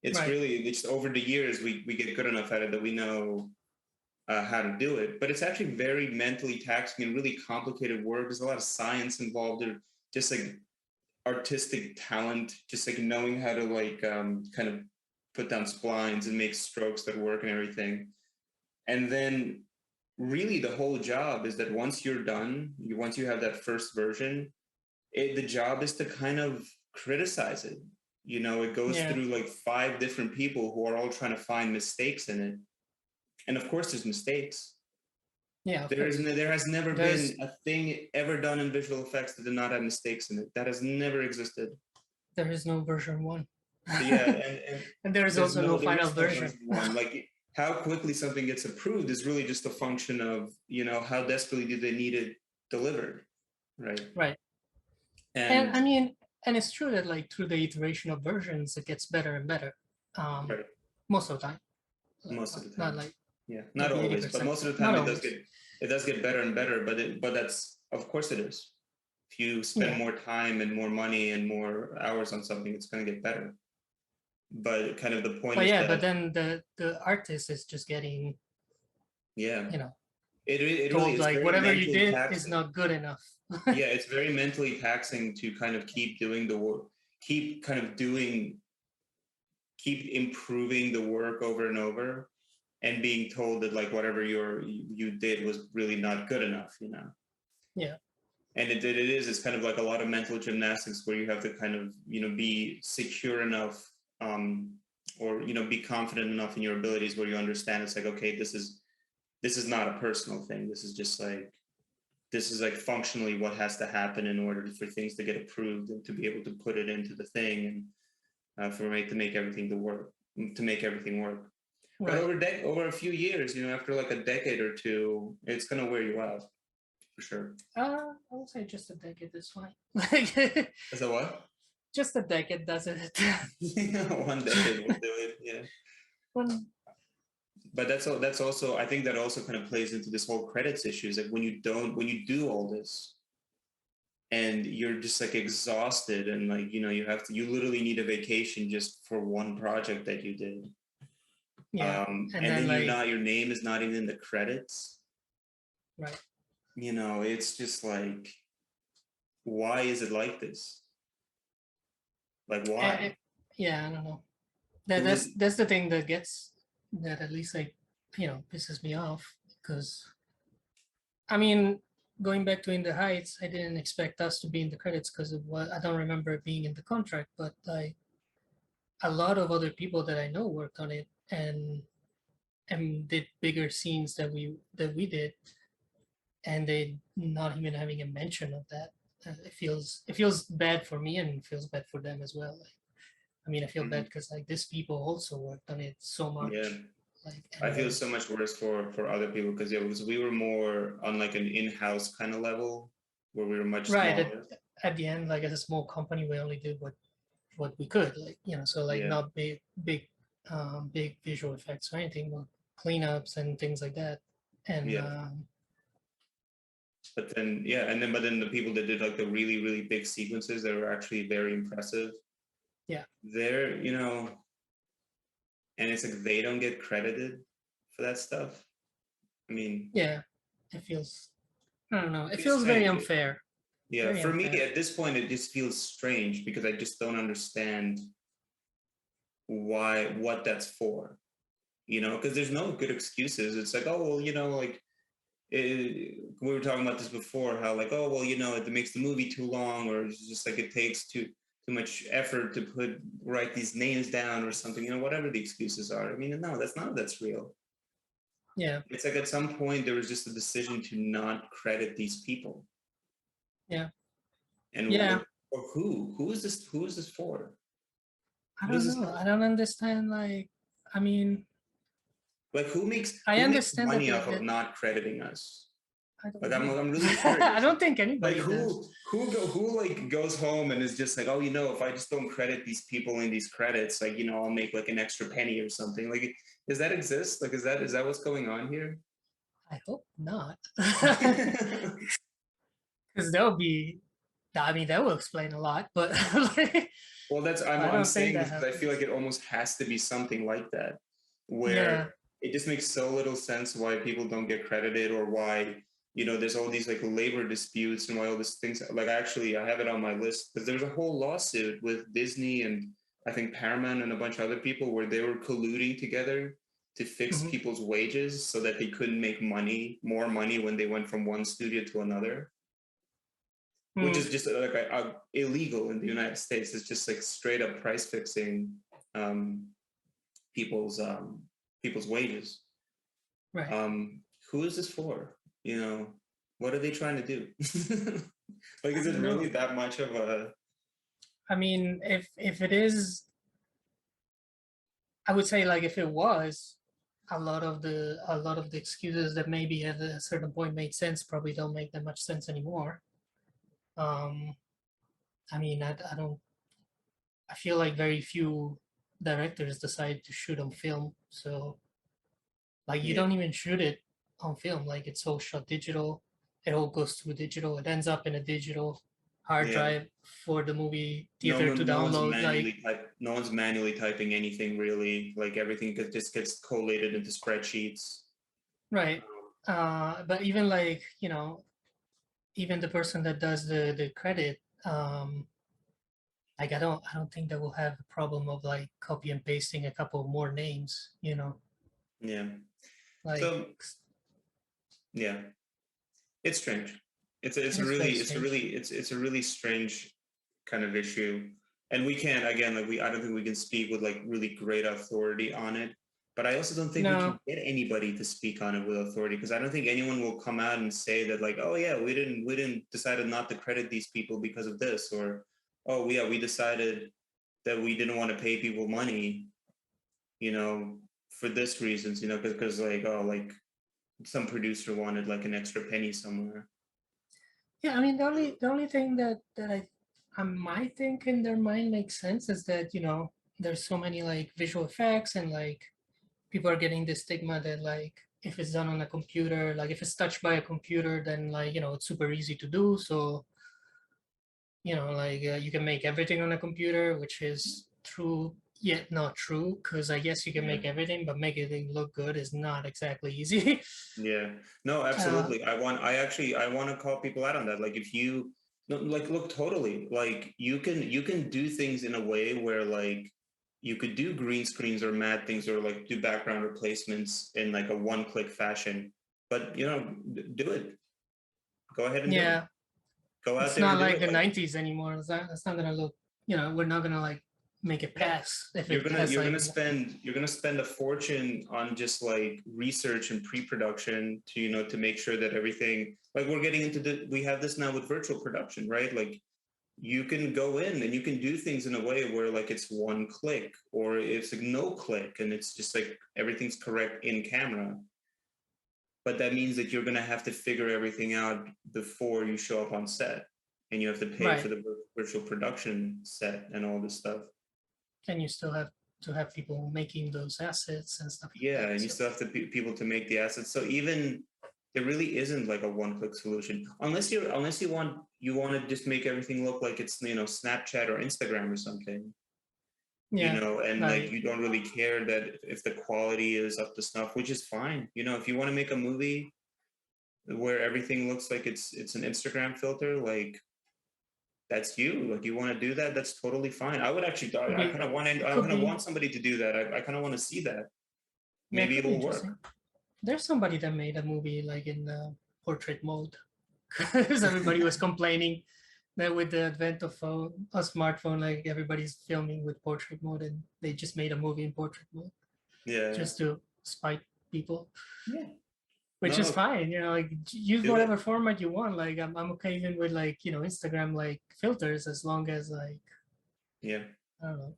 Speaker 1: It's
Speaker 2: Right.
Speaker 1: really just over the years we get good enough at it that we know how to do it, but it's actually very mentally taxing and really complicated work. There's a lot of science involved, or just like artistic talent, just like knowing how to like kind of put down splines and make strokes that work and everything. And then really the whole job is that once you're done, once you have that first version, the job is to kind of criticize it. It goes
Speaker 2: Yeah.
Speaker 1: through like 5 different people who are all trying to find mistakes in it. And of course there's mistakes.
Speaker 2: Yeah.
Speaker 1: There has never
Speaker 2: There's
Speaker 1: been a thing ever done in visual effects that did not have mistakes in it. That has never existed.
Speaker 2: there is no version 1.
Speaker 1: Yeah,
Speaker 2: And there is also no
Speaker 1: there
Speaker 2: final
Speaker 1: is no
Speaker 2: version.
Speaker 1: version 1. Like how quickly something gets approved is really just a function of how desperately do they need it delivered, right?
Speaker 2: Right. And I mean, and it's true that like through the iteration of versions, it gets better and better.
Speaker 1: Right.
Speaker 2: Most of the time.
Speaker 1: Most of the time.
Speaker 2: Not like
Speaker 1: yeah, not
Speaker 2: maybe
Speaker 1: always,
Speaker 2: 80%.
Speaker 1: but most of the
Speaker 2: Not
Speaker 1: time
Speaker 2: always.
Speaker 1: it does get better and better. But that's, of course it is. If you spend more time and more money and more hours on something, it's going to get better. But kind of the point is that.
Speaker 2: But then the artist is just getting.
Speaker 1: Yeah.
Speaker 2: It
Speaker 1: really
Speaker 2: told
Speaker 1: is
Speaker 2: like
Speaker 1: very
Speaker 2: whatever you did
Speaker 1: taxing.
Speaker 2: is not good enough.
Speaker 1: Yeah, it's very mentally taxing to kind of keep doing the work, keep improving the work over and over, and being told that like whatever you did was really not good enough.
Speaker 2: Yeah.
Speaker 1: And it's kind of like a lot of mental gymnastics where you have to kind of be secure enough, or be confident enough in your abilities where you understand it's like, okay, this is not a personal thing. This is like functionally what has to happen in order for things to get approved and to be able to put it into the thing. to make everything work.
Speaker 2: Right.
Speaker 1: But over a few years, after like a decade or two, it's gonna wear you out for sure.
Speaker 2: I would say just a decade is fine. Like,
Speaker 1: As a what?
Speaker 2: just a decade does it.
Speaker 1: 1 decade will do it. Yeah.
Speaker 2: When,
Speaker 1: But that's also, I think that also kind of plays into this whole credits issues. Like when you do all this and you're just like exhausted and like, you literally need a vacation just for one project that you did.
Speaker 2: yeah.
Speaker 1: And then your name is not even in the credits.
Speaker 2: Right.
Speaker 1: It's just like, why is it like this? Like, why?
Speaker 2: Yeah, I don't know. That's the thing that at least like, pisses me off, because I mean, going back to In the Heights, I didn't expect us to be in the credits because of what I don't remember it being in the contract, but like a lot of other people that I know worked on it and did bigger scenes that we did, and they not even having a mention of that. It feels bad for me, and it feels bad for them as well. Like, I mean, I feel bad because like these people also worked on it so much.
Speaker 1: Yeah.
Speaker 2: Like,
Speaker 1: I feel so much worse for other people because we were more on like an in-house kind of level where we were much smaller.
Speaker 2: At the end, like as a small company, we only did what we could, like, so like not big visual effects or anything, but cleanups and things like that. And
Speaker 1: but then the people that did like the really, really big sequences that were actually very impressive.
Speaker 2: Yeah.
Speaker 1: They're, and it's like they don't get credited for that stuff. I mean,
Speaker 2: yeah, I don't know. It feels very unfair.
Speaker 1: Yeah, very for unfair. Me at this point, it just feels strange because I just don't understand what that's for, because there's no good excuses. It's like, oh, well, like we were talking about this before, how like, oh, well, it makes the movie too long, or it's just like it takes too much effort to write these names down or something, whatever the excuses are. I mean, no, that's real.
Speaker 2: Yeah.
Speaker 1: It's like at some point there was just a decision to not credit these people.
Speaker 2: Yeah.
Speaker 1: And
Speaker 2: yeah.
Speaker 1: Who is this for?
Speaker 2: I don't know. I don't understand. Like, I mean,
Speaker 1: like who makes money off of not crediting us? Like I'm really curious.
Speaker 2: I don't think anybody
Speaker 1: like who like goes home and is just like, oh, if I just don't credit these people in these credits, like, I'll make like an extra penny or something. Like, does that exist? Like, is that what's going on here?
Speaker 2: I hope not. Because that will explain a lot, but
Speaker 1: well, I'm saying this because I feel like it almost has to be something like that, where it just makes so little sense why people don't get credited, or why there's all these like labor disputes and why all these things. Like, actually, I have it on my list because there's a whole lawsuit with Disney and I think Paramount and a bunch of other people where they were colluding together to fix people's wages so that they couldn't make more money when they went from one studio to another. Which is just like illegal in the United States. It's just like straight up price fixing people's wages.
Speaker 2: Right.
Speaker 1: Who is this for? What are they trying to do? Like, is it really that much of a?
Speaker 2: I mean, if it is, I would say like if it was, a lot of the excuses that maybe at a certain point made sense probably don't make that much sense anymore. I mean, I don't. I feel like very few directors decide to shoot on film, so like you don't even shoot it on film. Like, it's all shot digital. It all goes through digital. It ends up in a digital hard drive for the movie theater to download.
Speaker 1: No one's manually typing anything really. Like, everything just gets collated into spreadsheets.
Speaker 2: Right. But even like, even the person that does the credit, like I don't think that will have a problem of like copy and pasting a couple more names,
Speaker 1: Yeah.
Speaker 2: Like,
Speaker 1: yeah, it's strange. It's a really strange kind of issue, and we can't, again, like I don't think we can speak with like really great authority on it. But I also don't think we can get anybody to speak on it with authority, because I don't think anyone will come out and say that like, oh yeah, we decided not to credit these people because of this, or oh yeah, we decided that we didn't want to pay people money, you know, for this reasons, you know, because like, oh, like some producer wanted like an extra penny somewhere.
Speaker 2: Yeah, I mean, the only thing that I might think in their mind makes sense is that, you know, there's so many like visual effects, and like people are getting this stigma that like if it's done on a computer, like if it's touched by a computer, then like, you know, it's super easy to do. So, you know, like you can make everything on a computer, which is true yet not true, because I guess you can make everything, but making it look good is not exactly easy.
Speaker 1: Yeah, no, absolutely. I want to call people out on that. Like if you no, like look, totally, like you can do things in a way where like you could do green screens or matte things or like do background replacements in like a one-click fashion, but you know, do it. Go ahead and do it.
Speaker 2: Yeah,
Speaker 1: Go out
Speaker 2: it's
Speaker 1: there and
Speaker 2: not
Speaker 1: do
Speaker 2: like
Speaker 1: it.
Speaker 2: the
Speaker 1: Like,
Speaker 2: 90s anymore. It's not gonna look, you know, we're not gonna like make it
Speaker 1: no,
Speaker 2: pass if it has like
Speaker 1: you're gonna spend a fortune on just like research and pre-production to, you know, to make sure that everything, like we're getting into we have this now with virtual production, right? Like you can go in and you can do things in a way where like it's one click or it's like no click and it's just like everything's correct in camera. But that means that you're gonna have to figure everything out before you show up on set, and you have to pay for
Speaker 2: right,
Speaker 1: the virtual production set and all this stuff.
Speaker 2: and you still have to have people making those assets and stuff like
Speaker 1: Yeah,
Speaker 2: that.
Speaker 1: and you
Speaker 2: So
Speaker 1: still have to people to make the assets. So even there really isn't like a one-click solution, unless you want to just make everything look like it's, you know, Snapchat or Instagram or something, you
Speaker 2: yeah,
Speaker 1: know, and like
Speaker 2: like
Speaker 1: you don't really care that if the quality is up to snuff, which is fine. You know, if you want to make a movie where everything looks like it's an Instagram filter, like that's you. Like you want to do that, that's totally fine. I would actually, I
Speaker 2: we
Speaker 1: kind of want
Speaker 2: it
Speaker 1: I
Speaker 2: could
Speaker 1: kind of
Speaker 2: be,
Speaker 1: want somebody to do that. I kind of want to see that.
Speaker 2: yeah, it
Speaker 1: Maybe
Speaker 2: could be
Speaker 1: it'll work.
Speaker 2: interesting. There's somebody that made a movie like in portrait mode because everybody was complaining that with the advent of a smartphone, like everybody's filming with portrait mode, and they just made a movie in portrait mode
Speaker 1: Yeah.
Speaker 2: just to spite people,
Speaker 1: Yeah.
Speaker 2: which
Speaker 1: No,
Speaker 2: is
Speaker 1: no,
Speaker 2: fine. You know, like use
Speaker 1: do
Speaker 2: whatever
Speaker 1: it.
Speaker 2: format you want. Like I'm okay even with like, you know, Instagram like filters, as long as like,
Speaker 1: Yeah.
Speaker 2: I don't know,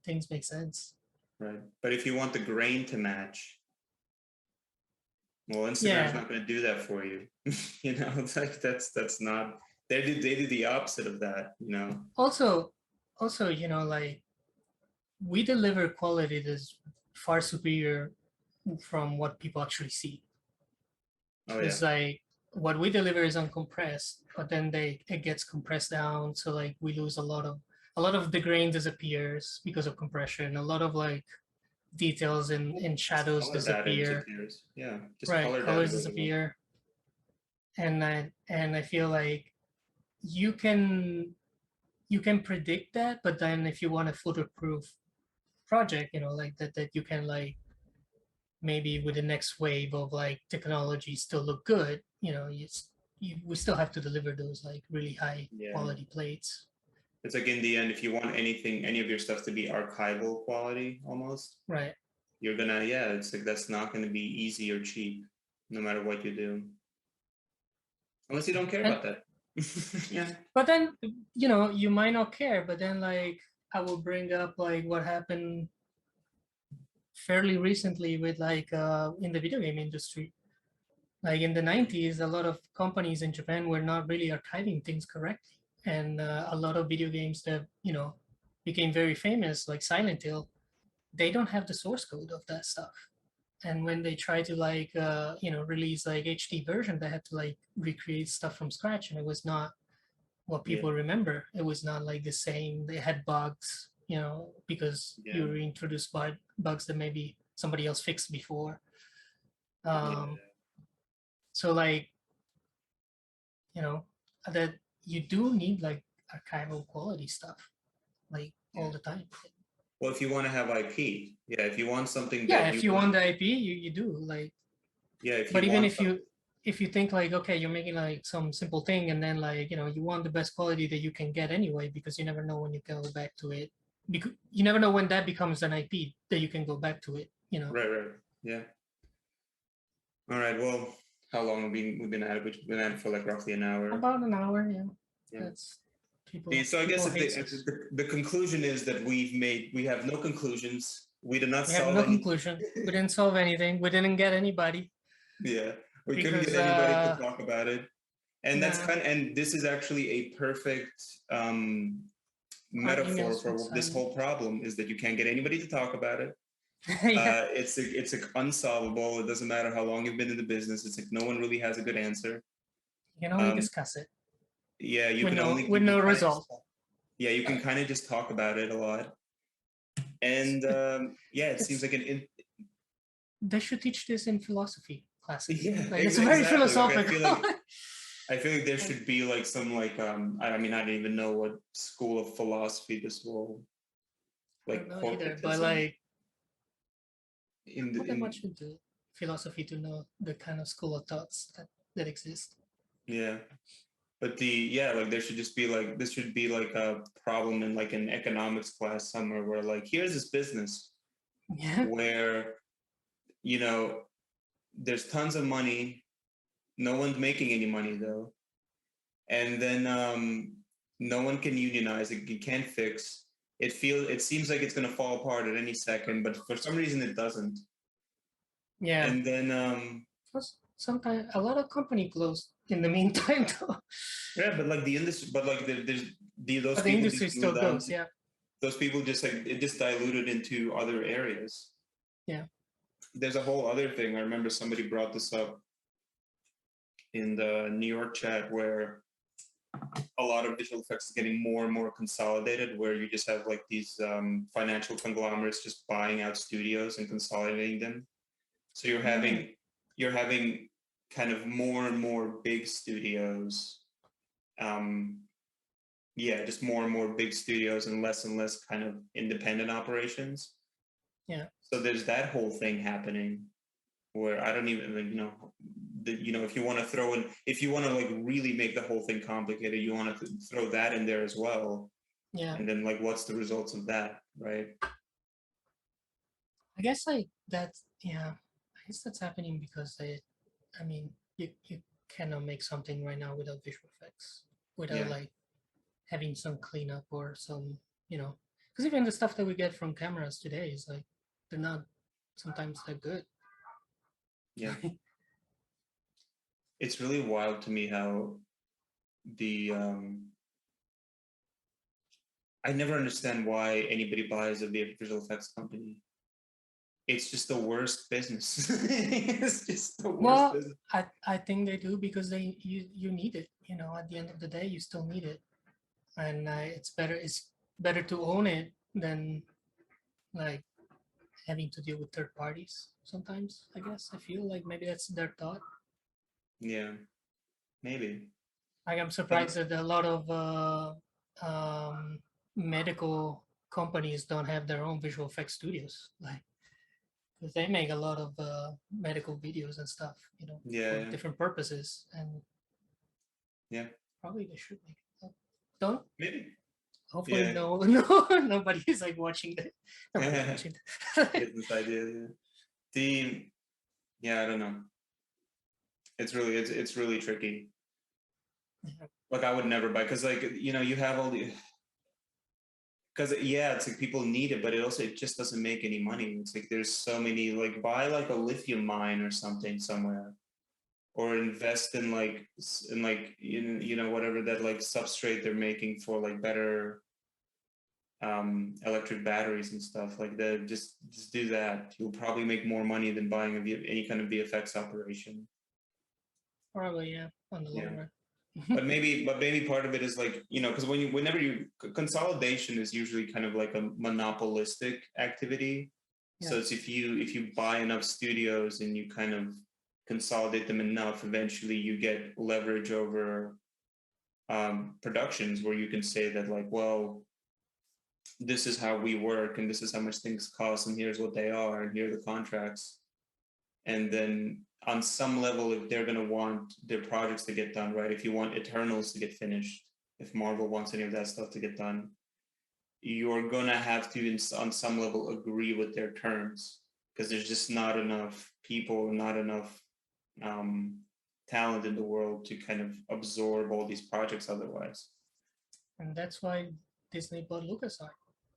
Speaker 2: things make sense.
Speaker 1: Right. But if you want the grain to match, well, Instagram's
Speaker 2: Yeah.
Speaker 1: not going to do that for you. You know, it's like that's not. They do the opposite of that. You know.
Speaker 2: Also, you know, like we deliver quality that's far superior from what people actually see.
Speaker 1: Oh yeah.
Speaker 2: It's like what we deliver is uncompressed, but then it gets compressed down, so like we lose a lot of the grain disappears because of compression. A lot of like details in
Speaker 1: Just
Speaker 2: shadows
Speaker 1: color data
Speaker 2: disappear.
Speaker 1: disappears. Yeah. Just
Speaker 2: Right,
Speaker 1: color data
Speaker 2: colors
Speaker 1: goes away.
Speaker 2: disappear, and I feel like you can you can predict that, but then if you want a foolproof project, you know, like that you can like maybe with the next wave of like technology still look good, you know, we still have to deliver those like really high
Speaker 1: Yeah.
Speaker 2: quality plates.
Speaker 1: It's like in the end, if you want anything, any of your stuff to be archival quality almost,
Speaker 2: Right.
Speaker 1: you're gonna, yeah, it's like that's not gonna be easy or cheap, no matter what you do. Unless you don't care
Speaker 2: And
Speaker 1: about that. Yeah.
Speaker 2: but then, you know, you might not care, but then like I will bring up like what happened fairly recently with like in the video game industry. Like in the 90s, a lot of companies in Japan were not really archiving things correctly. And a lot of video games that, you know, became very famous, like Silent Hill, they don't have the source code of that stuff. And when they try to like, you know, release like HD version, they had to like recreate stuff from scratch. And it was not what
Speaker 1: Yeah.
Speaker 2: people remember. It was not like the same. They had bugs, you know, because
Speaker 1: Yeah.
Speaker 2: you were introduced by bugs that maybe somebody else fixed before.
Speaker 1: Yeah.
Speaker 2: So like, you know, that you do need like archival quality stuff like
Speaker 1: Yeah.
Speaker 2: all the time.
Speaker 1: Well, if you want to have IP, yeah, if you want something
Speaker 2: Yeah,
Speaker 1: that
Speaker 2: if
Speaker 1: you
Speaker 2: you want
Speaker 1: want,
Speaker 2: the IP, you do like.
Speaker 1: yeah, if
Speaker 2: But
Speaker 1: you
Speaker 2: even
Speaker 1: want something,
Speaker 2: if you think like, okay, you're making like some simple thing, and then like, you know, you want the best quality that you can get anyway, because you never know when you go back to it. Because you never know when that becomes an IP that you can go back to it. You know.
Speaker 1: right, yeah. All right. Well, how long have we've been at it? We've been at it for like roughly an hour.
Speaker 2: About an hour. Yeah.
Speaker 1: Yeah.
Speaker 2: That's
Speaker 1: So I guess
Speaker 2: hate
Speaker 1: the conclusion is that we have no conclusions. We did not
Speaker 2: we have
Speaker 1: solve
Speaker 2: no
Speaker 1: any.
Speaker 2: conclusion. We didn't solve anything. We didn't get anybody.
Speaker 1: Yeah, we couldn't
Speaker 2: Because
Speaker 1: get anybody to talk about it. And that's
Speaker 2: nah,
Speaker 1: and this is actually a perfect metaphor for this whole problem, is that you can't get anybody to talk about it.
Speaker 2: Yeah.
Speaker 1: It's unsolvable. It doesn't matter how long you've been in the business. It's like no one really has a good answer.
Speaker 2: You can only discuss it.
Speaker 1: Yeah, you
Speaker 2: with
Speaker 1: can
Speaker 2: no,
Speaker 1: only
Speaker 2: with no result.
Speaker 1: Yeah, you can kind of just talk about it a lot. And yeah, it seems like
Speaker 2: they should teach this in philosophy classes.
Speaker 1: Yeah,
Speaker 2: like, it's very philosophical.
Speaker 1: Like, I feel like there should be like some like I mean, I don't even know what school of philosophy this will like.
Speaker 2: I don't know either, but like not that much
Speaker 1: in
Speaker 2: into philosophy to know the kind of school of thoughts that exist.
Speaker 1: Yeah, but like there should just be like, this should be like a problem in like an economics class somewhere, where like, here's this business where, you know, there's tons of money, no one's making any money though, and then no one can unionize it, you can't fix it. It seems like it's going to fall apart at any second, but for some reason it doesn't.
Speaker 2: Yeah.
Speaker 1: And then
Speaker 2: sometimes a lot of company closed in the meantime though.
Speaker 1: Yeah, but like the industry, but like there's those
Speaker 2: but
Speaker 1: people
Speaker 2: the industry still goes. Yeah,
Speaker 1: those people just like, it just diluted into other areas.
Speaker 2: Yeah,
Speaker 1: there's a whole other thing. I remember somebody brought this up in the New York chat, where a lot of visual effects is getting more and more consolidated, where you just have like these financial conglomerates just buying out studios and consolidating them. So you're having kind of more and more big studios. Just more and more big studios and less kind of independent operations.
Speaker 2: Yeah.
Speaker 1: So there's that whole thing happening, where I don't even, if you want to like really make the whole thing complicated, you want to throw that in there as well.
Speaker 2: Yeah.
Speaker 1: And then like, what's the results of that, right?
Speaker 2: I guess like that's, I guess that's happening because you cannot make something right now without visual effects, without like having some cleanup or some, because even the stuff that we get from cameras today is like, they're not sometimes that good.
Speaker 1: Yeah. It's really wild to me how I never understand why anybody buys a visual effects company. It's just the worst business. It's just the worst business.
Speaker 2: I think they do, because you need it. At the end of the day, you still need it, and it's better to own it than like having to deal with third parties. Sometimes, I guess, I feel like maybe that's their thought.
Speaker 1: Yeah, maybe.
Speaker 2: Like, I'm surprised that a lot of medical companies don't have their own visual effects studios, like, because they make a lot of medical videos and stuff, for different purposes, and probably they should make it. Don't
Speaker 1: maybe.
Speaker 2: Hopefully, no, nobody is like watching that.
Speaker 1: Business idea. I don't know. It's really tricky. Like, I would never buy, because like, you have all the, because it's like people need it, but it just doesn't make any money. It's like there's so many, like, buy like a lithium mine or something somewhere, or invest in whatever that like substrate they're making for like better electric batteries and stuff like that. Just do that. You'll probably make more money than buying any kind of VFX operation.
Speaker 2: Probably, yeah, on the long run.
Speaker 1: but maybe part of it is like, because whenever consolidation is usually kind of like a monopolistic activity. So it's if you buy enough studios and you kind of consolidate them enough, eventually you get leverage over productions, where you can say that like, well, this is how we work, and this is how much things cost, and here's what they are, and here are the contracts. And then on some level, if they're going to want their projects to get done, right? If you want Eternals to get finished, if Marvel wants any of that stuff to get done, you're going to have to, on some level, agree with their terms, because there's just not enough people, not enough talent in the world to kind of absorb all these projects otherwise.
Speaker 2: And that's why Disney bought LucasArts.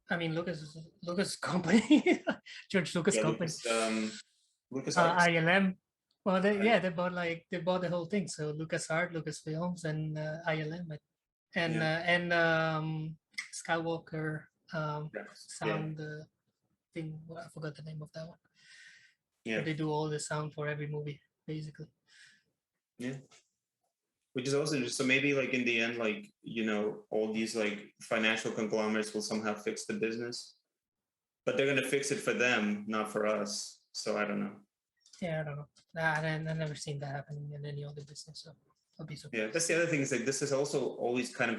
Speaker 2: I mean, Lucas company, George Lucas company.
Speaker 1: Lucas
Speaker 2: ILM. Well, they bought the whole thing. So LucasArts, Lucasfilms, and ILM, and Skywalker sound thing. Well, I forgot the name of that one. Yeah. But they do all the sound for every movie, basically.
Speaker 1: Yeah. Which is also just, so maybe like in the end, like, you know, all these like financial conglomerates will somehow fix the business, but they're going to fix it for them, not for us. So I don't know.
Speaker 2: Yeah, I don't know. I've never seen that happening in any other business. So I'll be surprised.
Speaker 1: Yeah, that's the other thing, is like this has also always kind of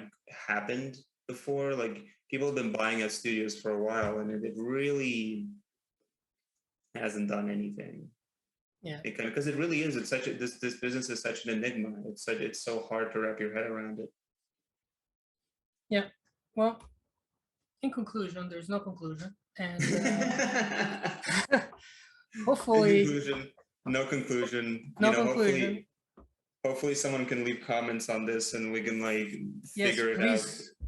Speaker 1: happened before. Like people have been buying at studios for a while, and it really hasn't done anything.
Speaker 2: Yeah,
Speaker 1: because it really is. It's such a, this business is such an enigma. It's so hard to wrap your head around it.
Speaker 2: Yeah. Well, in conclusion, there's no conclusion, and hopefully,
Speaker 1: no conclusion.
Speaker 2: No conclusion.
Speaker 1: Hopefully someone can leave comments on this and we can like figure it out.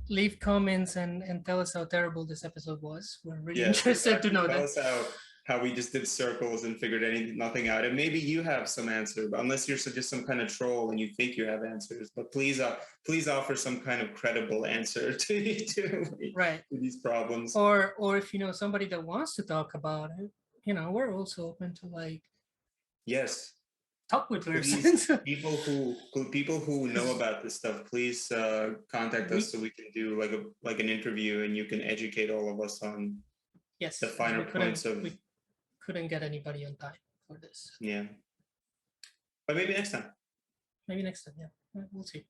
Speaker 2: Leave comments and tell us how terrible this episode was. We're really interested to know that.
Speaker 1: Tell us how we just did circles and figured nothing out. And maybe you have some answer, but unless you're just some kind of troll and you think you have answers. But please offer some kind of credible answer to these problems.
Speaker 2: Or if you know somebody that wants to talk about it, you know, we're also open to like talk with persons.
Speaker 1: people who know about this stuff, please contact us so we can do like an interview and you can educate all of us on the finer points of.
Speaker 2: We couldn't get anybody on time for this.
Speaker 1: Yeah, but maybe next time.
Speaker 2: Yeah, we'll see.